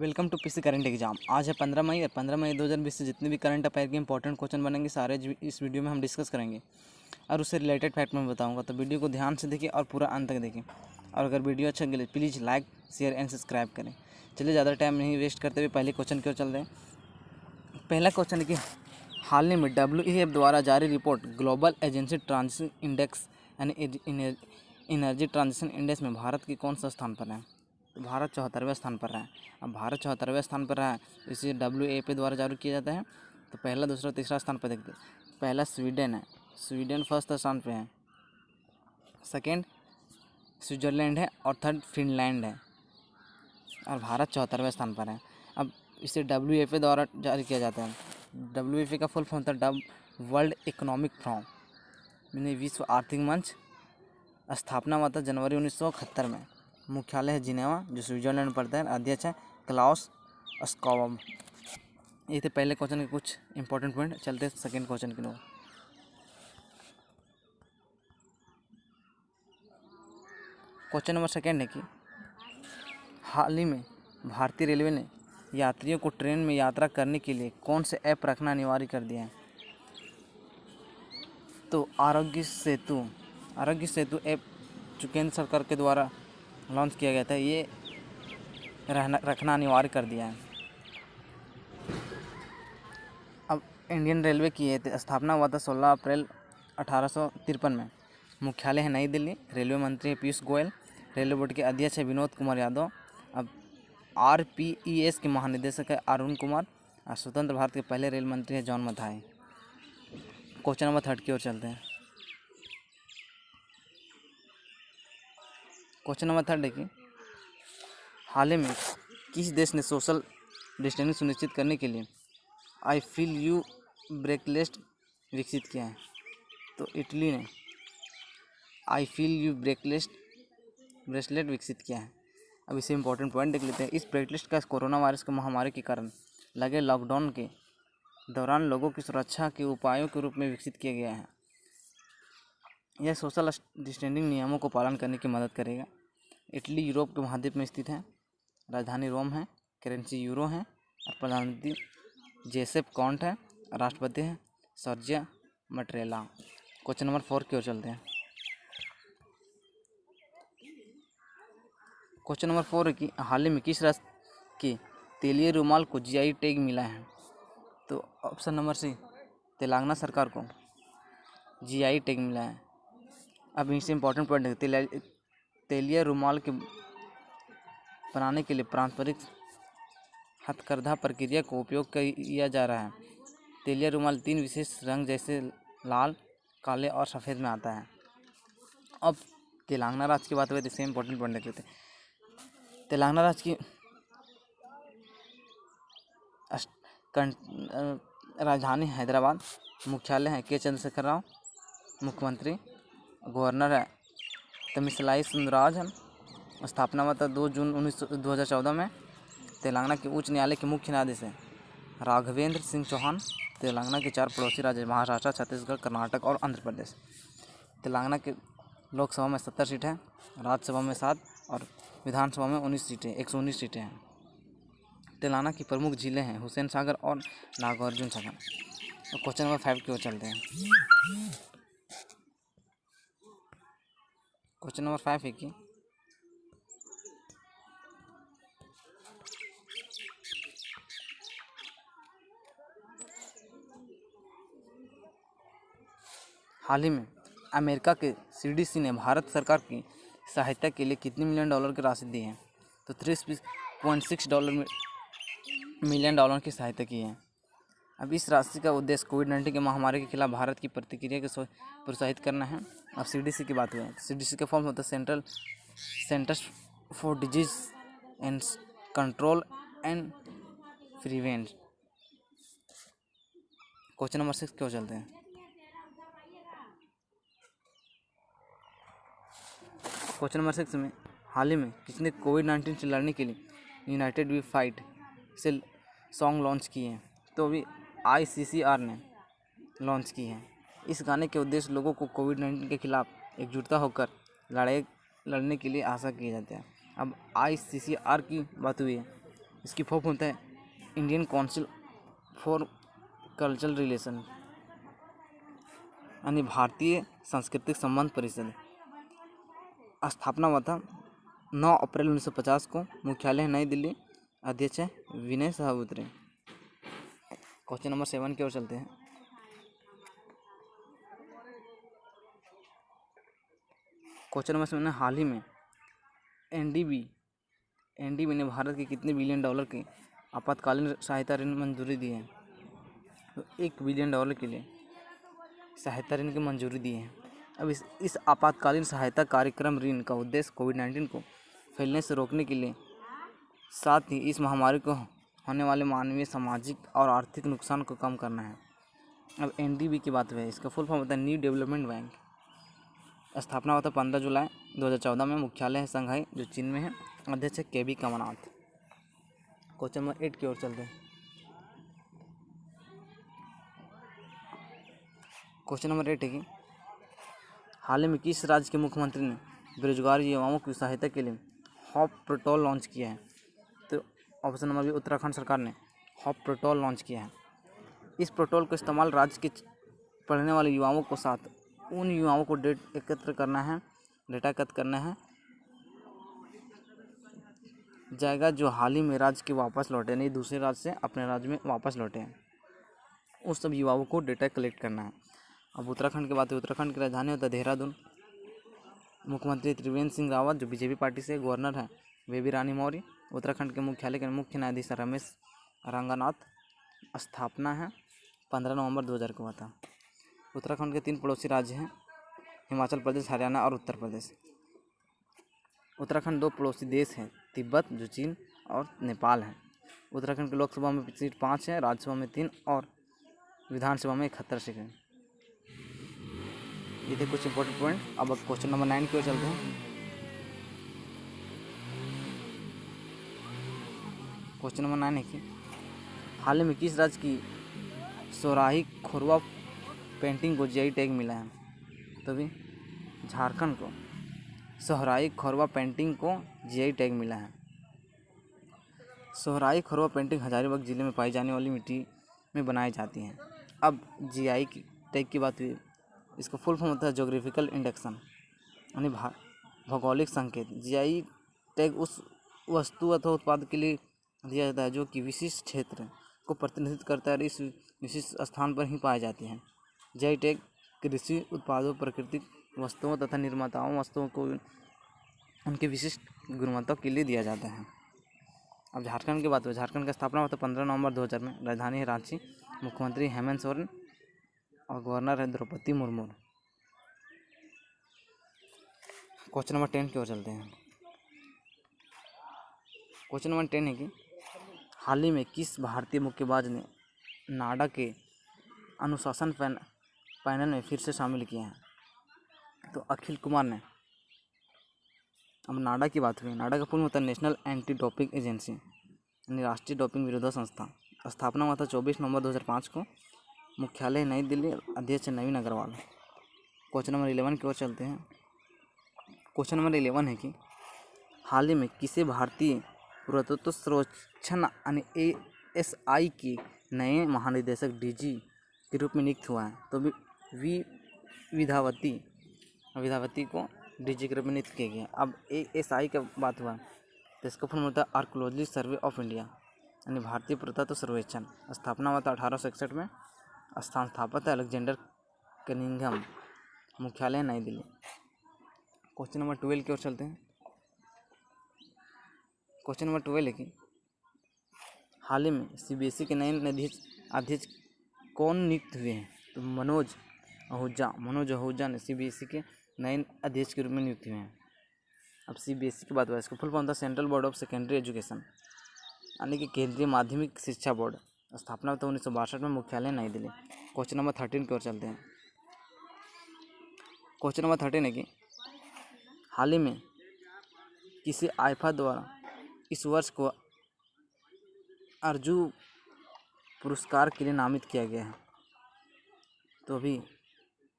Welcome to PC current exam. आज है 15 मई और 15 मई 2020 से जितने भी करंट अफेयर के इंपॉर्टेंट क्वेश्चन बनेंगे सारे इस वीडियो में हम डिस्कस करेंगे और उससे रिलेटेड फैक्ट मैं बताऊंगा। तो वीडियो को ध्यान से देखिए और पूरा अंत तक देखें। और अगर वीडियो अच्छा लगे please like share and subscribe करें। चलिए ज़्यादा टाइम नहीं वेस्ट करते हुए पहले क्वेश्चन की ओर चल रहे हैं। पहला क्वेश्चन है कि हाल ही में WEF द्वारा जारी report global agency transition index यानी एनर्जी ट्रांजिशन इंडेक्स में भारत की कौन सा स्थान पर है? तो भारत 74वें स्थान पर रहा है। अब भारत 74वें स्थान पर रहा है तो इसे WEF द्वारा जारी किया जाता है। तो पहला दूसरा तीसरा स्थान पर देखते हैं। पहला स्वीडन है, स्वीडन फर्स्ट स्थान पे है। सेकेंड स्विट्ज़रलैंड है और थर्ड फिनलैंड है। और भारत 74वें स्थान पर है। अब इसे WEF द्वारा जारी किया जाता है। WEF का फुल फॉर्म था वर्ल्ड इकोनॉमिक फोरम यानी विश्व आर्थिक मंच। स्थापना हुआ था जनवरी 1971 में। मुख्यालय है जिनेवा जो स्विट्जरलैंड में पड़ता है। अध्यक्ष है क्लाउस स्क्वाब। ये थे पहले क्वेश्चन के कुछ इंपॉर्टेंट पॉइंट। चलते हैं सेकेंड क्वेश्चन की ओर। क्वेश्चन नंबर सेकेंड है कि हाल ही में भारतीय रेलवे ने यात्रियों को ट्रेन में यात्रा करने के लिए कौन से ऐप रखना अनिवार्य कर दिया है? तो आरोग्य सेतु ऐप जो केंद्र सरकार के द्वारा लॉन्च किया गया था, ये रखना अनिवार्य कर दिया है। अब इंडियन रेलवे की स्थापना हुआ था 16 अप्रैल 1853 में। मुख्यालय है नई दिल्ली। रेलवे मंत्री है पीयूष गोयल। रेलवे बोर्ड के अध्यक्ष है विनोद कुमार यादव। अब RPES के महानिदेशक है अरुण कुमार। और स्वतंत्र भारत के पहले रेल मंत्री है John Mathai. Question number third की ओर चलते हैं। क्वेश्चन नंबर थर्ड है कि हाल ही में किस देश ने सोशल डिस्टेंसिंग सुनिश्चित करने के लिए आई फील यू ब्रेसलेट विकसित किया है? तो इटली ने आई फील यू ब्रेसलेट विकसित किया है। अब इसे इंपॉर्टेंट पॉइंट देख लेते हैं। इस ब्रेसलेट का कोरोना वायरस के महामारी के कारण लगे लॉकडाउन के दौरान लोगों की सुरक्षा के उपायों के रूप में विकसित किया गया है। यह सोशल डिस्टेंसिंग नियमों को पालन करने की मदद करेगा। इटली यूरोप के महाद्वीप में स्थित है। राजधानी रोम है। करेंसी यूरो है। और प्रधानमंत्री जेसेप कॉन्ट है। राष्ट्रपति है सर्जिया मटरेला। क्वेश्चन नंबर 4 की ओर चलते हैं। क्वेश्चन नंबर 4 है कि हाल ही में किस राज्य के तेलीय रुमाल को GI टैग मिला है? तो ऑप्शन नंबर सी तेलंगाना सरकार को GI टैग मिला है। अब इनसे इंपॉर्टेंट पॉइंट है। तेलीय रुमाल के बनाने के लिए पारंपरिक हथकरघा प्रक्रिया को उपयोग किया जा रहा है। तेलीय रुमाल 3 विशेष रंग जैसे लाल, काले और सफ़ेद में आता है। अब तेलंगाना राज्य की बात हुई तो इससे इंपॉर्टेंट पॉइंट देख लेते हैं। तेलंगाना राज्य की राजधानी हैदराबाद। मुख्यालय है के चंद्रशेखर राव। मुख्यमंत्री गवर्नर है तमिसलाई सुंदरराजन। स्थापना हुआ था 2 जून 2014 में। तेलंगाना के उच्च न्यायालय के मुख्य न्यायाधीश हैं राघवेंद्र सिंह चौहान। तेलंगाना के 4 पड़ोसी राज्य महाराष्ट्र, छत्तीसगढ़, कर्नाटक और आंध्र प्रदेश। तेलंगाना के लोकसभा में 70 सीटें हैं, राज्यसभा में 7 और विधानसभा में 19 सीटें 119 सीटें हैं। तेलंगाना की प्रमुख झीलें हैं हुसैन सागर और नागार्जुन सागर। तो क्वेश्चन नंबर 5 की ओर चलते हैं। क्वेश्चन नंबर 5 है कि हाल ही में अमेरिका के CDC ने भारत सरकार की सहायता के लिए कितने $1 मिलियन की राशि दी है? तो $3.6 मिलियन की सहायता की है। अब इस राशि का उद्देश्य कोविड-19 की महामारी के खिलाफ भारत की प्रतिक्रिया को प्रोत्साहित करना है। अब CDC की बात हुई है। CDC का फॉर्म होता है centres for disease and control and prevention. Question number 6 क्यों चलते हैं। क्वेश्चन नंबर 6 में हाल ही में किसने कोविड-19 से लड़ने के लिए यूनाइटेड वी फाइट से सॉन्ग लॉन्च की है? तो अभी ICCR ने लॉन्च की है। इस गाने के उद्देश्य लोगों को कोविड-19 के खिलाफ एकजुटता होकर लड़ने के लिए आशा किए जाते हैं। अब ICCR की बात हुई है इसकी फॉर्म होता है Indian council for cultural relation, यानी भारतीय सांस्कृतिक संबंध परिषद। स्थापना हुआ था 9 अप्रैल 1950 को। मुख्यालय नई दिल्ली। अध्यक्ष है विनय सहस्त्र। क्वेश्चन नंबर 7 की ओर चलते हैं। क्वेश्चन नंबर 7 हाल ही में एनडीबी ने भारत के कितने बिलियन डॉलर की आपातकालीन सहायता ऋण मंजूरी दी है? तो $1 बिलियन के लिए सहायता ऋण की मंजूरी दी है। अब इस आपातकालीन सहायता कार्यक्रम ऋण का उद्देश्य कोविड-19 को फैलने से रोकने के लिए, साथ ही इस महामारी को होने वाले मानवीय, सामाजिक और आर्थिक नुकसान को कम करना है। अब एनडीबी की बात है, इसका फुल फॉर्म होता है न्यू डेवलपमेंट बैंक। स्थापना हुआ था 15 जुलाई 2014 में। मुख्यालय है शंघाई, जो चीन में है। अध्यक्ष है केबी कमलनाथ। क्वेश्चन नंबर 8 की ओर चलते हैं। क्वेश्चन नंबर 8 है कि हाल ही में किस राज्य के मुख्यमंत्री ने बेरोजगार युवाओं की सहायता के लिए हॉप पोर्टल लॉन्च किया है? तो ऑप्शन नंबर बी, उत्तराखंड सरकार ने हॉप पोर्टल लॉन्च किया है। इस पोर्टल का इस्तेमाल राज्य के पढ़ने वाले युवाओं को साथ उन युवाओं को डेटा एकत्र करना है जाएगा जो हाल ही में राज्य के वापस लौटे, नहीं दूसरे राज्य से अपने राज्य में वापस लौटे हैं। उस सब युवाओं को डेटा कलेक्ट करना है। अब उत्तराखंड की बात है। उत्तराखंड की राजधानी होता है देहरादून। मुख्यमंत्री त्रिवेंद्र सिंह रावत, जो बीजेपी पार्टी से। गवर्नर है बेबी रानी मौर्य। उत्तराखंड के मुख्यालय के मुख्य न्यायाधीश रमेश रंगनाथ। स्थापना है 15 नवंबर 2000 को हुआ था। उत्तराखंड के 3 पड़ोसी राज्य हैं, हिमाचल प्रदेश, हरियाणा और उत्तर प्रदेश। उत्तराखंड 2 पड़ोसी देश हैं, तिब्बत, जो चीन, और नेपाल है। उत्तराखंड की लोकसभा में सीट 5 है, राज्यसभा में 3 और विधानसभा में 71 सीट है। ये थे कुछ इंपॉर्टेंट पॉइंट। अब क्वेश्चन नंबर 9 की ओर चलते हैं। क्वेश्चन नंबर 9 है कि हाल ही में किस राज्य की सोराही खोरवा पेंटिंग को जीआई टैग मिला है? तो भी झारखंड को सोहराई खोरवा पेंटिंग को जीआई टैग मिला है। सोहराई खोरवा पेंटिंग हजारीबाग जिले में पाई जाने वाली मिट्टी में बनाई जाती हैं। अब जीआई की टैग की बात हुई, इसका फुल फॉर्म होता है ज्योग्राफिकल इंडेक्शन, यानी भौगोलिक संकेत। जीआई टैग उस वस्तु अथवा उत्पाद के लिए दिया जाता है जो कि विशिष्ट क्षेत्र को प्रतिनिधित्व करता है और इस विशिष्ट स्थान पर ही पाए जाते हैं। जीआई टैग कृषि उत्पादों, प्राकृतिक वस्तुओं तथा निर्माताओं वस्तुओं को उनकी विशिष्ट गुणवत्ता के लिए दिया जाता है। अब झारखंड की बात हो। झारखंड का स्थापना हुआ था 15 नवंबर 2000 में। राजधानी है रांची। मुख्यमंत्री हेमंत सोरेन और गवर्नर है द्रौपदी मुर्मू। क्वेश्चन नंबर 10 की ओर चलते हैं। क्वेश्चन नंबर 10 है कि हाल ही में किस भारतीय मुक्केबाज ने नाडा के अनुशासन पैनल में फिर से शामिल किए हैं? तो अखिल कुमार ने। अब नाडा की बात हुई। नाडा का पूर्ण होता है नेशनल एंटी डोपिंग एजेंसी, यानी राष्ट्रीय डोपिंग विरोधी संस्था। स्थापना हुआ था 24 नवंबर 2005 को। मुख्यालय नई दिल्ली। अध्यक्ष नवीन अग्रवाल। क्वेश्चन नंबर 11 की ओर चलते हैं। क्वेश्चन नंबर 11 है कि हाल ही में किसे भारतीय पुरातत्व सर्वेक्षण यानी ASI के नए महानिदेशक DG के रूप में नियुक्त हुआ है? तो वी विधावती को DG के रूप में नियुक्त किया गया। अब ASI की बात हुआ तो इसका फॉर्म होता है आर्कोलॉजी सर्वे ऑफ इंडिया, यानी भारतीय पुरातत्व सर्वेक्षण। स्थापना हुआ था 1861 में। संस्थापक है अलेक्जेंडर कनिंघम। मुख्यालय नई दिल्ली। क्वेश्चन नंबर 12 की ओर चलते हैं। क्वेश्चन नंबर 12 है कि हाल ही में CBSE के नए अध्यक्ष कौन नियुक्त हुए हैं? तो मनोज आहूजा ने CBSE के नए अध्यक्ष के रूप में नियुक्त हुए हैं। अब CBSE की बात हुआ, इसको फुल फॉर्म था central board of secondary education, यानी कि केंद्रीय माध्यमिक शिक्षा बोर्ड। स्थापना तो 1962 में। मुख्यालय नई दिल्ली। क्वेश्चन नंबर 13 की ओर चलते हैं। क्वेश्चन नंबर 13 है कि हाल ही में किसी आईफा द्वारा इस वर्ष को अर्जुन पुरस्कार के लिए नामित किया गया है? तो अभी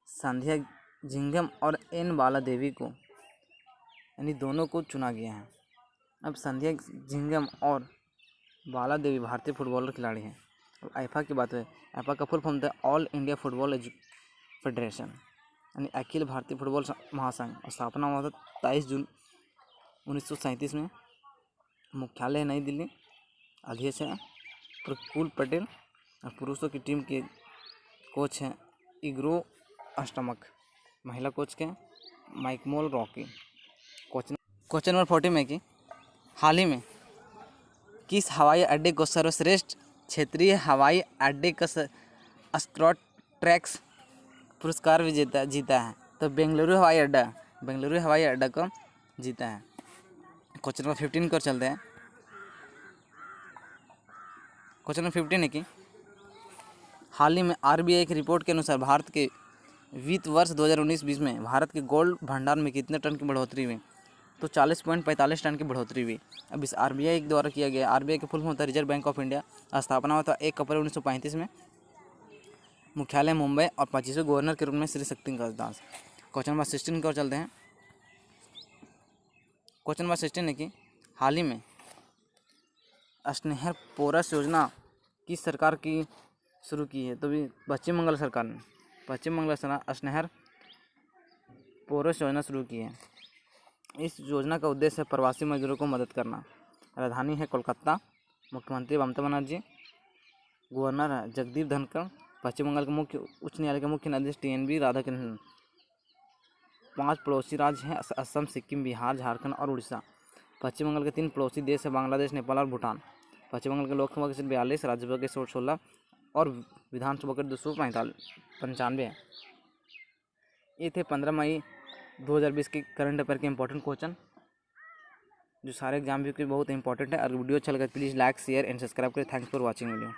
संध्या झिंगम और N बाला देवी को, यानी दोनों को चुना गया है। अब संध्या झिंगम और बाला देवी भारतीय फुटबॉलर खिलाड़ी हैं। अब आईफा की बात है, आईफा का फुल फॉर्म होता है ऑल इंडिया फुटबॉल फेडरेशन, यानी अखिल भारतीय फुटबॉल महासंघ, और स्थापना हुआ था 23 जून 1937 में। मुख्यालय है नई दिल्ली। अध्यक्ष है प्रफुल्ल पटेल, और पुरुषों की टीम के कोच हैं इग्रो अष्टमक, महिला कोच के माइकमोल रॉकी। क्वेश्चन नंबर 40 में कि हाल ही में किस हवाई अड्डे को सर्वश्रेष्ठ क्षेत्रीय हवाई अड्डे का स्कॉट ट्रैक्स पुरस्कार जीता है? तो बेंगलुरु हवाई अड्डा को जीता है। क्वेश्चन नंबर 15 को चलते हैं। क्वेश्चन नंबर 15 है कि हाल ही में आरबीआई की रिपोर्ट के अनुसार भारत के वित्त वर्ष 2019-20 में भारत के गोल्ड भंडार में कितने टन की बढ़ोतरी हुई? तो 40.45 टन की बढ़ोतरी हुई। अब इस आरबीआई द्वारा किया गया, आरबीआई के फुल फॉर्म होता है रिजर्व बैंक ऑफ इंडिया। स्थापना हुआ था 1 अप्रैल 1935 में। मुख्यालय मुंबई, और 25वें गवर्नर के रूप में श्री शक्तिकांत दास। क्वेश्चन नंबर 16 की ओर चलते हैं। क्वेश्चन नंबर 16 है कि हाल ही में स्नेहर पोरस योजना किस सरकार की शुरू की है? तो भी पश्चिम बंगाल सरकार ने स्नेहर पोरस योजना शुरू की है। इस योजना का उद्देश्य है प्रवासी मजदूरों को मदद करना। राजधानी है कोलकाता। मुख्यमंत्री ममता बनर्जी। गवर्नर है जगदीप धनखड़। पश्चिम बंगाल के मुख्य उच्च न्यायालय के मुख्य न्यायाधीश TNV राधाकृष्णन। 5 पड़ोसी राज्य हैं असम, सिक्किम, बिहार, झारखंड और उड़ीसा। पश्चिम बंगाल के 3 पड़ोसी देश है बांग्लादेश, नेपाल और भूटान। पश्चिम बंगाल के लोकसभा के सीट 42, राज्यसभा के सीट 16 और विधानसभा के 295 है। ये थे 15 मई 2020 के करंट अफेयर के इंपॉर्टेंट क्वेश्चन, जो सारे एग्जाम भी के बहुत इंपॉर्टेंट है। अगर वीडियो अच्छा लगा please like, share and subscribe करें। Thanks for watching video.